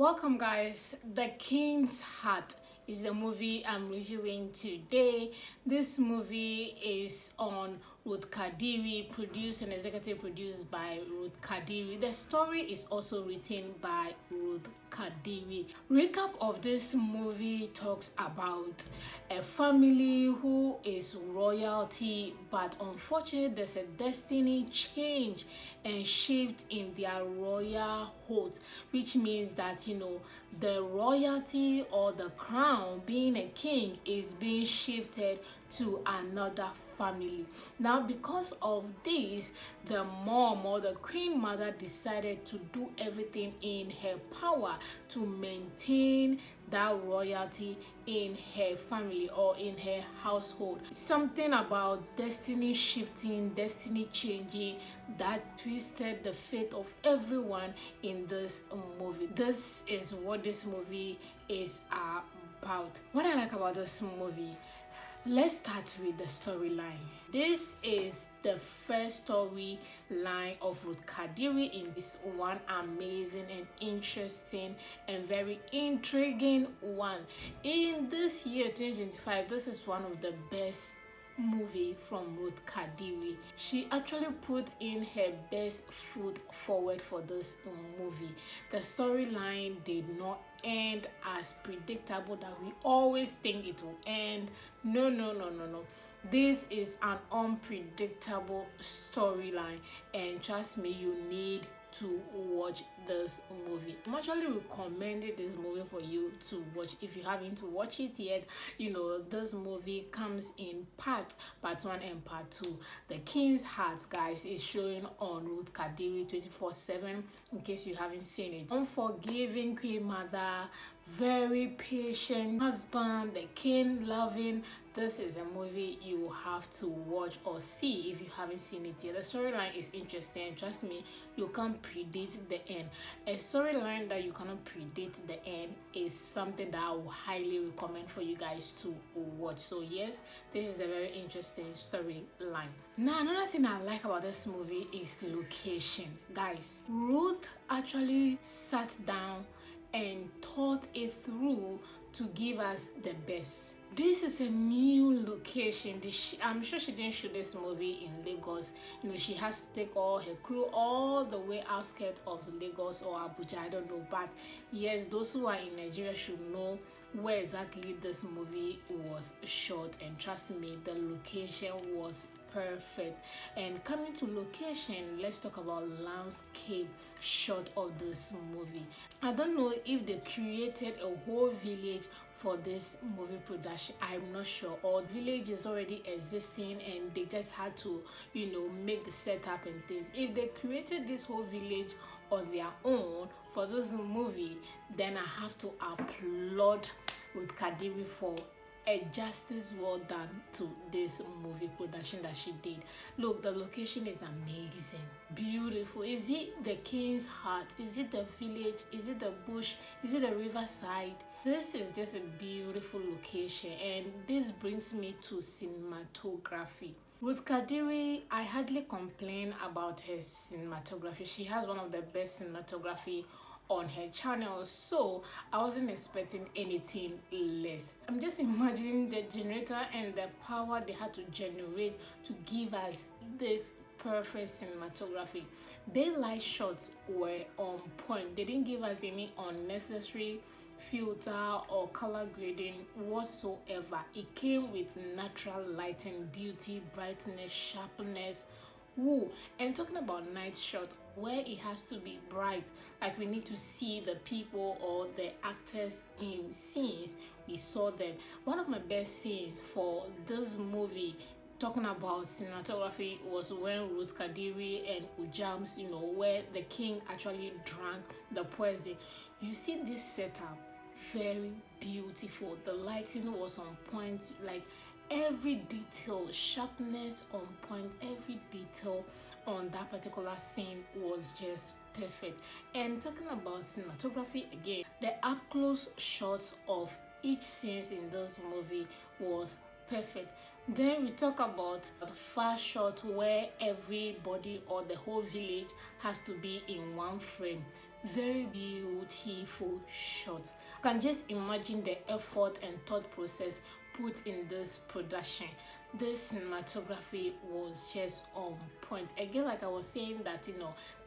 Welcome guys. The King's Heart is the movie I'm reviewing today. This movie is on Ruth Kadiri, produced and executive produced by Ruth Kadiri. The story is also written by Ruth Kadiri. Recap of this movie talks about a family who is royalty, but unfortunately there's a destiny change and shift in their royal hood, which means that the royalty or the crown, being a king, is being shifted to another family. Now, because of this, the mom or the queen mother decided to do everything in her power to maintain that royalty in her family or in her household. Something about destiny shifting, destiny changing, that twisted the fate of everyone in this movie. This is what this movie is about. What I like about this movie, let's start with the storyline. This is the first storyline of Ruth Kadiri in this one amazing and interesting and very intriguing one. In this year 2025, this is one of the best movie from Ruth Kadiri. She actually put in her best foot forward for this movie. The storyline did not end as predictable that we always think it will end. No. This is an unpredictable storyline, and trust me, you need to watch this movie. I'm actually recommending this movie for you to watch if you haven't watched it yet. This movie comes in part 1 and part 2. The King's Heart, guys, is showing on Ruth Kadiri 24/7 in case you haven't seen it. Unforgiving queen mother, very patient husband, the king loving. This is a movie you have to watch or see if you haven't seen it yet. The storyline is interesting. Trust me, you can't predict the end. A storyline that you cannot predict the end is something that I will highly recommend for you guys to watch. So yes, this is a very interesting storyline. Now, another thing I like about this movie is location. Guys, Ruth actually sat down and thought it through to give us the best. This is a new location. I'm sure she didn't shoot this movie in Lagos. She has to take all her crew all the way outskirts of Lagos or Abuja, I don't know. But yes, those who are in Nigeria should know where exactly this movie was shot, and trust me, the location was perfect. And coming to location, let's talk about landscape shot of this movie. I don't know if they created a whole village for this movie production. I'm not sure, or the village is already existing and they just had to make the setup and things. If they created this whole village on their own for this movie, then I have to applaud Ruth Kadiri for a justice well done to this movie production that she did. Look, the location is amazing, beautiful. Is it the King's Heart? Is it the village? Is it the bush? Is it the riverside? This is just a beautiful location, and this brings me to cinematography. Ruth Kadiri, I hardly complain about her cinematography. She has one of the best cinematography on her channel, so I wasn't expecting anything less. I'm just imagining the generator and the power they had to generate to give us this perfect cinematography. Daylight shots were on point. They didn't give us any unnecessary filter or color grading whatsoever. It came with natural lighting, beauty, brightness, sharpness. Woo. And talking about night shot, where it has to be bright, like we need to see the people or the actors in scenes, we saw them. One of my best scenes for this movie, talking about cinematography, was when Ruth Kadiri and Ujams, where the king actually drank the poison. You see this setup, very beautiful. The lighting was on point, like every detail, sharpness on point, every detail on that particular scene was just perfect. And talking about cinematography again, the up close shots of each scene in this movie was perfect. Then we talk about the far shot where everybody or the whole village has to be in one frame. very beautiful shots. You can just imagine the effort and thought process put in this production. This cinematography was just on point. Again, like I was saying, that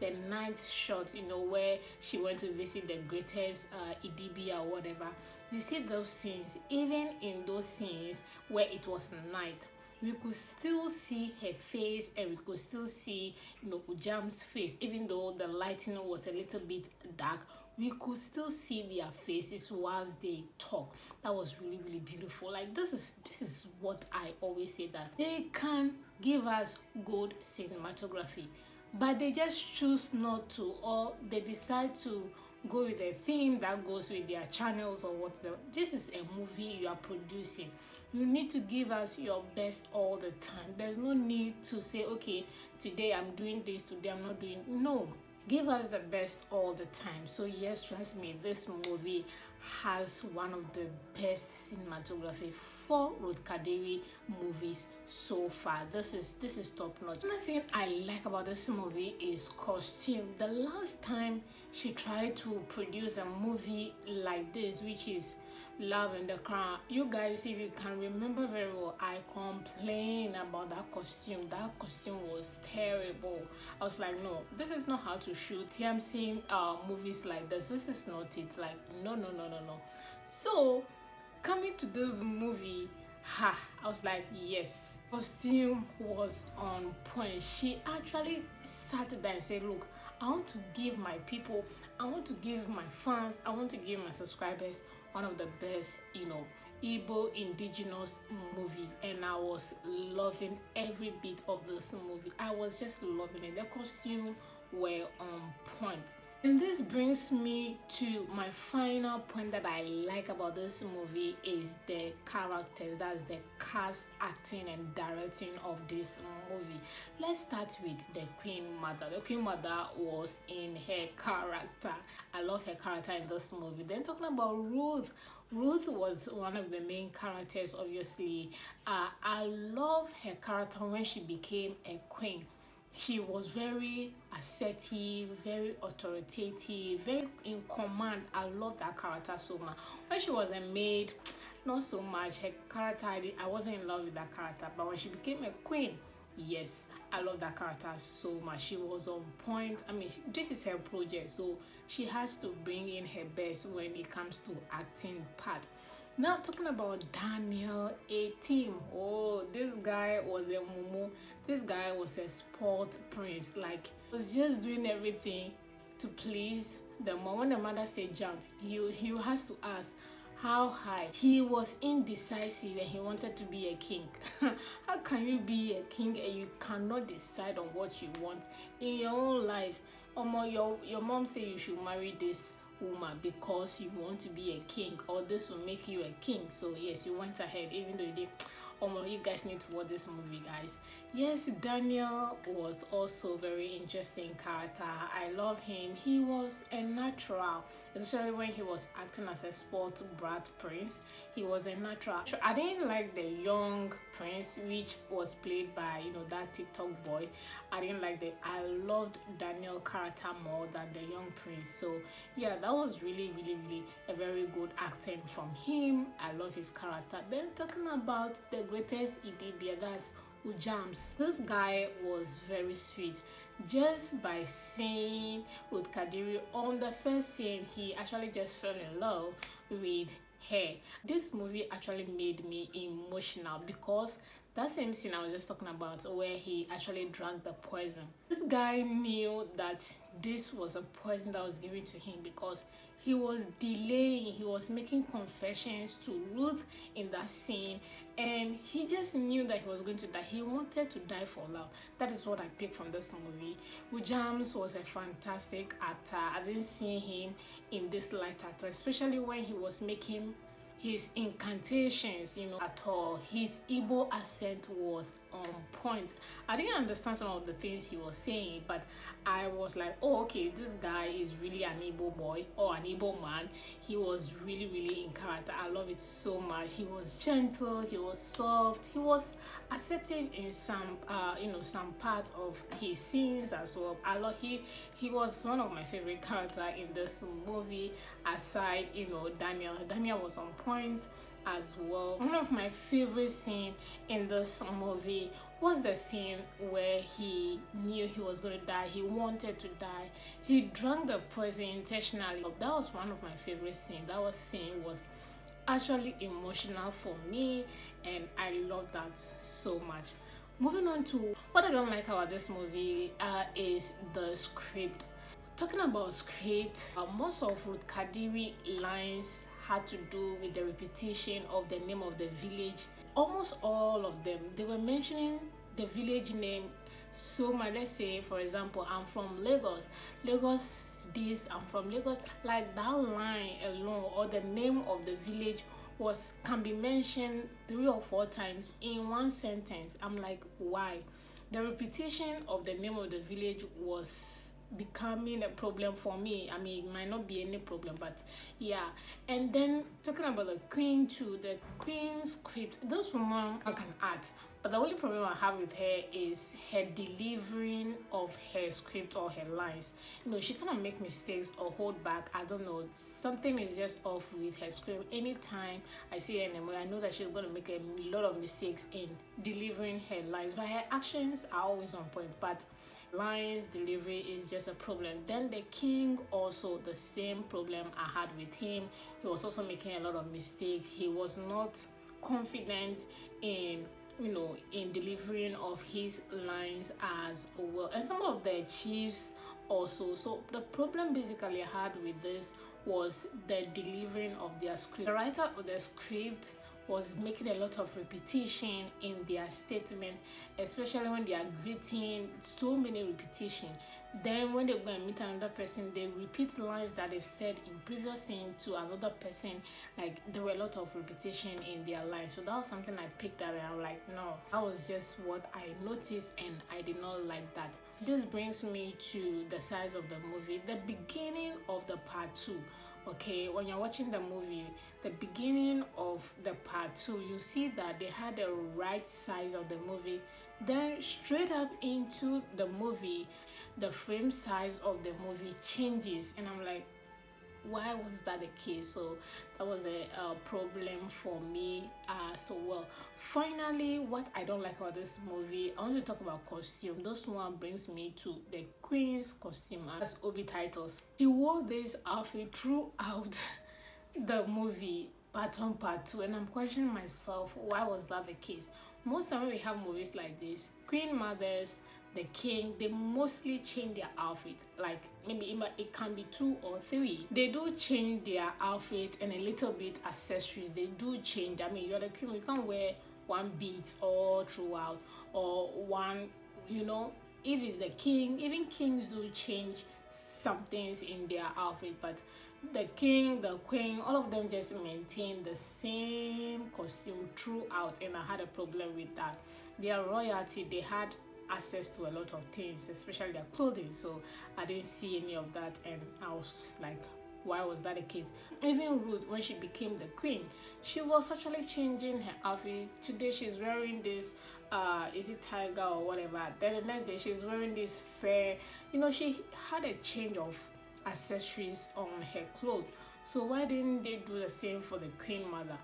the ninth shot, where she went to visit the greatest Idibia or whatever. You see those scenes, even in those scenes where it was night, we could still see her face, and we could still see Ujam's face. Even though the lighting was a little bit dark, we could still see their faces whilst they talk. That was really, really beautiful. Like, this is what I always say, that they can give us good cinematography, but they just choose not to, or they decide to go with a theme that goes with their channels or whatever. This is a movie you are producing. You need to give us your best all the time. There's no need to say, okay, today I'm doing this, today I'm not doing. No, give us the best all the time. So yes, trust me, this movie has one of the best cinematography for Ruth Kadiri movies so far. This is top notch. Another thing I like about this movie is costume. The last time she tried to produce a movie like this, which is Love in the Crown, you guys, if you can remember very well, I complained about that costume. That costume was terrible. I was like, no, this is not how to shoot. I'm seeing movies like this. This is not it. Like, no. So coming to this movie, I was like, yes, costume was on point. She actually sat there and said, look, I want to give my people, I want to give my fans, I want to give my subscribers one of the best, Igbo indigenous movies, and I was loving every bit of this movie. I was just loving it. The costume were on point. And this brings me to my final point that I like about this movie is the characters. That's the cast, acting, and directing of this movie. Let's start with the Queen Mother. The Queen Mother was in her character. I love her character in this movie. Then talking about Ruth. Ruth was one of the main characters, obviously. I love her character when she became a queen. She was very assertive, very authoritative, very in command. I love that character so much. When she was a maid, not so much. Her character, I wasn't in love with that character. But when she became a queen, yes, I love that character so much. She was on point. I mean, this is her project, so she has to bring in her best when it comes to acting part. Now talking about Daniel Etim. Oh, this guy was a mumu. This guy was a sport prince. Like, he was just doing everything to please the mom. When the mother said jump, he has to ask how high. He was indecisive and he wanted to be a king. How can you be a king and you cannot decide on what you want in your own life? Your mom say you should marry this woman because you want to be a king, or this will make you a king. So yes, you went ahead, even though you did. You guys need to watch this movie, guys. Yes, Daniel was also very interesting character. I love him. He was a natural, especially when he was acting as a sport brat prince. He was a natural. I didn't like the young prince, which was played by that TikTok boy. I didn't like that. I loved Daniel character more than the young prince. So yeah, that was really a very good acting from him. I love his character. Then talking about the greatest Idibia, that's Ujams. This guy was very sweet. Just by seeing Ruth Kadiri on the first scene, he actually just fell in love with her. This movie actually made me emotional because that same scene I was just talking about, where he actually drank the poison. This guy knew that this was a poison that was given to him because he was delaying. He was making confessions to Ruth in that scene, and he just knew that he was going to die. He wanted to die for love. That is what I picked from this movie. Ujams was a fantastic actor. I didn't see him in this light actor, especially when he was making his incantations, at all. His Igbo accent was on point. I didn't understand some of the things he was saying, but I was like, oh, okay, this guy is really an Igbo boy or an Igbo man. He was really in character. I love it so much. He was gentle, he was soft, he was assertive in some some parts of his scenes as well. I love he was one of my favorite character in this movie, aside Daniel was on point as well. One of my favorite scene in this movie was the scene where he knew he was going to die. He wanted to die. He drank the poison intentionally. That was one of my favorite scenes. That scene was actually emotional for me, and I love that so much. Moving on to what I don't like about this movie is the script. Talking about script, most of Ruth Kadiri lines had to do with the repetition of the name of the village. Almost all of them, they were mentioning the village name so much. Let's say, for example, I'm from Lagos. I'm from Lagos. Like that line alone, or the name of the village can be mentioned 3 or 4 times in one sentence. I'm like, why? The repetition of the name of the village was becoming a problem for me. I mean, it might not be any problem, but yeah. And then talking about the queen too, the queen's script, this woman can act, but the only problem I have with her is her delivering of her script or her lines. She cannot make mistakes or hold back. I don't know, something is just off with her script. Anytime I see her in a movie, I know that she's going to make a lot of mistakes in delivering her lines, but her actions are always on point. But lines delivery is just a problem. Then the king, also the same problem I had with him. He was also making a lot of mistakes. He was not confident in delivering of his lines as well, and some of the chiefs also. So the problem basically I had with this was the delivering of their script. The writer of the script was making a lot of repetition in their statement, especially when they are greeting, so many repetition. Then when they go and meet another person, they repeat lines that they've said in previous scene to another person. Like there were a lot of repetition in their lines. So that was something I picked up and I'm like, no, that was just what I noticed and I did not like that. This brings me to the size of the movie, the beginning of the part 2. Okay, when you're watching the movie, the beginning of the part 2, you see that they had the right size of the movie. Then straight up into the movie, the frame size of the movie changes, and I'm like, why was that the case? So that was a problem for me as well. Finally, what I don't like about this movie, I want to talk about costume. This one brings me to the queen's costume as Obi titles. She wore this outfit throughout the movie, part 1, part 2, and I'm questioning myself, why was that the case? Most time when we have movies like this, queen mothers, the king, they mostly change their outfit. Like maybe it can be 2 or 3. They do change their outfit and a little bit accessories. They do change. I mean, you're the queen, you can't wear one beat all throughout, or one, if it's the king, even kings do change some things in their outfit, but the king, the queen, all of them just maintain the same costume throughout, and I had a problem with that. Their royalty, they had access to a lot of things, especially their clothing, so I didn't see any of that, and I was like, why was that the case? Even Ruth, when she became the queen, she was actually changing her outfit. Today she's wearing this is it tiger or whatever, then the next day she's wearing this fair. She had a change of accessories on her clothes. So why didn't they do the same for the queen mother?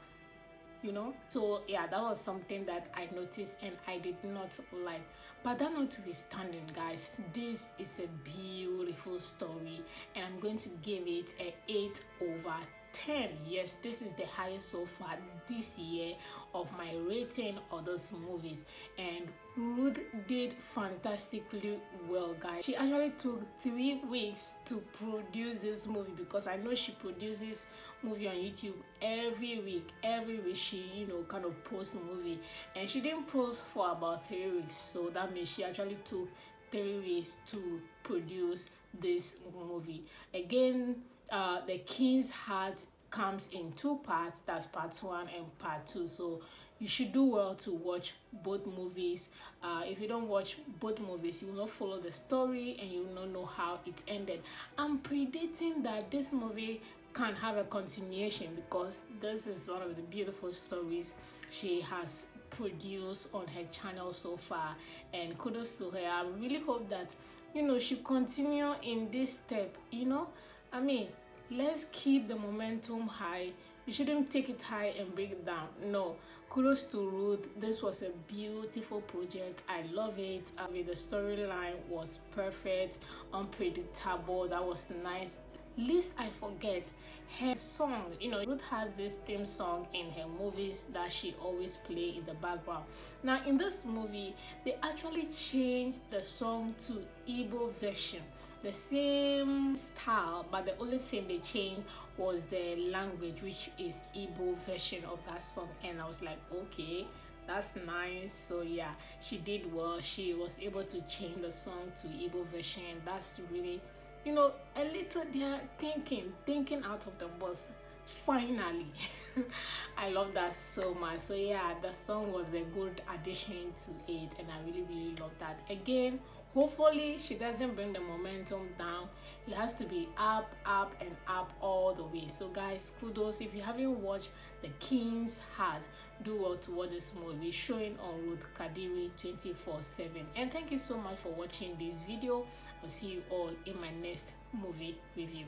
So yeah, that was something that I noticed and I did not like. But that notwithstanding, guys, this is a beautiful story and I'm going to give it a 8/10. Yes, this is the highest so far this year of my rating of those movies, and Ruth did fantastically well, guys. She actually took 3 weeks to produce this movie, because I know she produces movie on YouTube every week. Every week she kind of posts a movie, and she didn't post for about 3 weeks, so that means she actually took 3 weeks to produce this movie. Again, the King's Heart comes in two parts. That's part one and part two. So you should do well to watch both movies. If you don't watch both movies, you will not follow the story and you will not know how it ended. I'm predicting that this movie can have a continuation because this is one of the beautiful stories she has produced on her channel so far, and kudos to her. I really hope that she continue in this step. I mean, let's keep the momentum high. You shouldn't take it high and bring it down. No, kudos to Ruth. This was a beautiful project. I love it. The storyline was perfect, unpredictable. That was nice. Least I forget her song. Ruth has this theme song in her movies that she always play in the background. Now in this movie, they actually changed the song to Igbo version, the same style, but the only thing they changed was the language, which is Igbo version of that song. And I was like, okay, that's nice. So yeah, she did well. She was able to change the song to Igbo version, and that's really a little, they're thinking out of the box finally. I love that so much. So yeah, the song was a good addition to it, and I really love that. Again, hopefully she doesn't bring the momentum down. It has to be up and up all the way. So guys, kudos. If you haven't watched The King's Heart, do well to watch this movie showing on Ruth Kadiri 24/7. And thank you so much for watching this video. I'll see you all in my next movie review.